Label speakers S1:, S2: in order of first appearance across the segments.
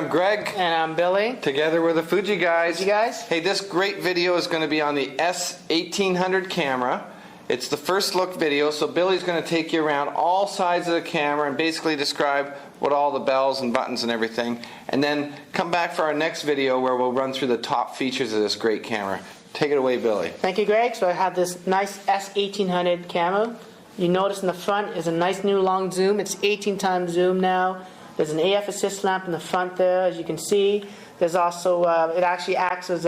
S1: I'm Greg.
S2: And I'm Billy.
S1: Together we're the Fuji Guys.
S2: Fuji Guys.
S1: Hey, this great video is going to be on the S1800 camera. It's the first look video, so Billy's going to take you around all sides of the camera and basically describe what all the bells and buttons and everything. And then come back for our next video where we'll run through the top features of this great camera. Take it away, Billy.
S2: Thank you, Greg. So I have this nice S1800 camera. You notice in the front is a nice new long zoom. It's 18 times zoom now. There's an AF assist lamp in the front there, as you can see. There's also, it actually acts as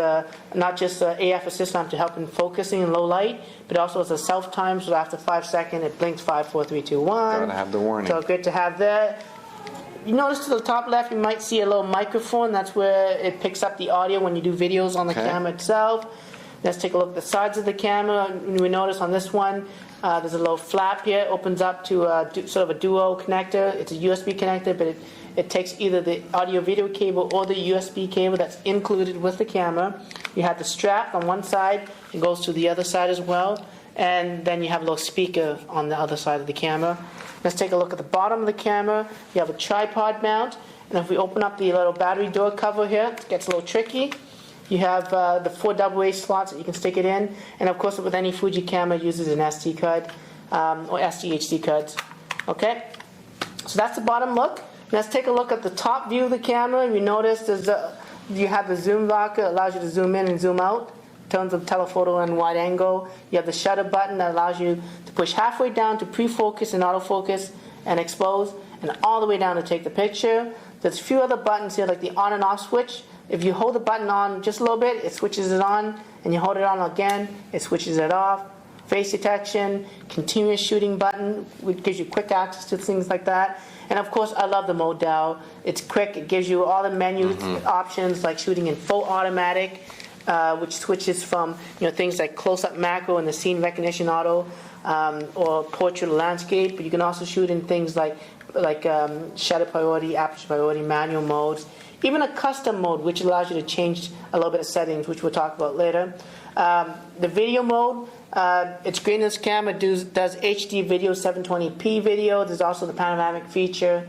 S2: not just an AF assist lamp to help in focusing in low light, but also as a self-time, so after 5 seconds it blinks 5, 4, 3, 2, 1.
S1: Gotta have the warning.
S2: So good to have there. You notice to the top left you might see a little microphone. That's where it picks up the audio when you do videos on the camera itself. Let's take a look at the sides of the camera. We notice on this one there's a little flap here. It opens up to sort of a duo connector. It's a USB connector, but it takes either the audio video cable or the USB cable that's included with the camera. You have the strap on one side. It goes to the other side as well. And then you have a little speaker on the other side of the camera. Let's take a look at the bottom of the camera. You have a tripod mount. And if we open up the little battery door cover here, it gets a little tricky. You have the 4 AA slots that you can stick it in, and of course with any Fuji camera it uses an SD card or SDHD cards. Okay, so that's the bottom look. Let's take a look at the top view of the camera. You notice you have the zoom locker, it allows you to zoom in and zoom out in terms of telephoto and wide angle. You have the shutter button that allows you to push halfway down to pre-focus and autofocus and expose, and all the way down to take the picture. There's a few other buttons here like the on and off switch. If you hold the button on just a little bit, it switches it on, and you hold it on again, it switches it off. Face detection, continuous shooting button, which gives you quick access to things like that. And of course, I love the mode dial. It's quick, it gives you all the menu options like shooting in full automatic, which switches from things like close-up macro and the scene recognition auto, or portrait landscape. But you can also shoot in things like shutter priority, aperture priority, manual modes. Even a custom mode, which allows you to change a little bit of settings, which we'll talk about later. The video mode, it's great in this camera. Does HD video, 720p video. There's also the panoramic feature.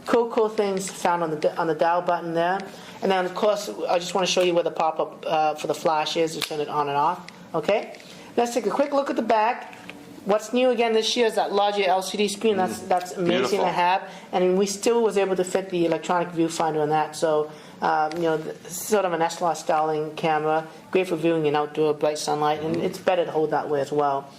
S2: Cool things found on the dial button there. And then, of course, I just want to show you where the pop-up for the flash is to turn it on and off. Okay. Let's take a quick look at the back. What's new again this year is that larger LCD screen. That's amazing
S1: Beautiful.
S2: to have, and we still was able to fit the electronic viewfinder on that. So, sort of an dslr styling camera, great for viewing in outdoor bright sunlight, and it's better to hold that way as well.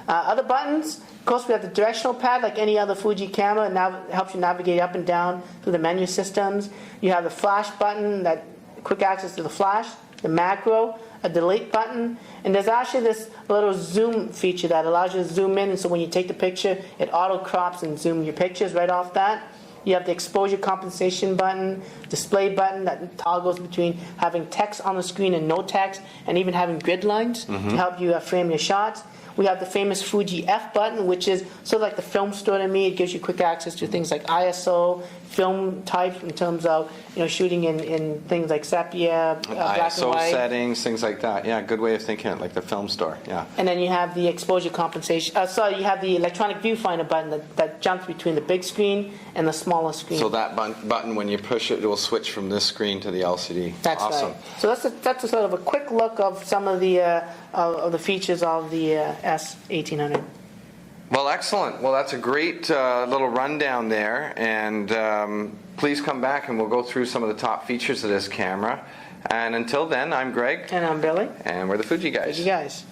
S2: Other buttons, of course, we have the directional pad like any other Fuji camera. Now it helps you navigate up and down through the menu systems. You have the flash button, that quick access to the flash, the macro, a delete button, and there's actually this little zoom feature that allows you to zoom in, and so when you take the picture it auto crops and zoom your pictures right off that. You have the exposure compensation button, display button that toggles between having text on the screen and no text, and even having grid lines to help you frame your shots. We have the famous Fuji F button, which is sort of like the film store to me. It gives you quick access to things like ISO, film types in terms of shooting in things like sepia, black
S1: ISO
S2: and white
S1: settings, things like that. Yeah, good way of thinking it, like the film store. Yeah.
S2: And then you have the exposure compensation. You have the electronic viewfinder button that jumps between the big screen and the smaller screen.
S1: So that button, when you push it, it will switch from this screen to the LCD.
S2: That's
S1: awesome.
S2: right. So that's a sort of a quick look of some of the features of the S1800.
S1: Well, excellent. Well, that's a great little rundown there, and please come back and we'll go through some of the top features of this camera. And until then, I'm Greg.
S2: And I'm Billy.
S1: And we're the Fuji Guys.
S2: Fuji Guys.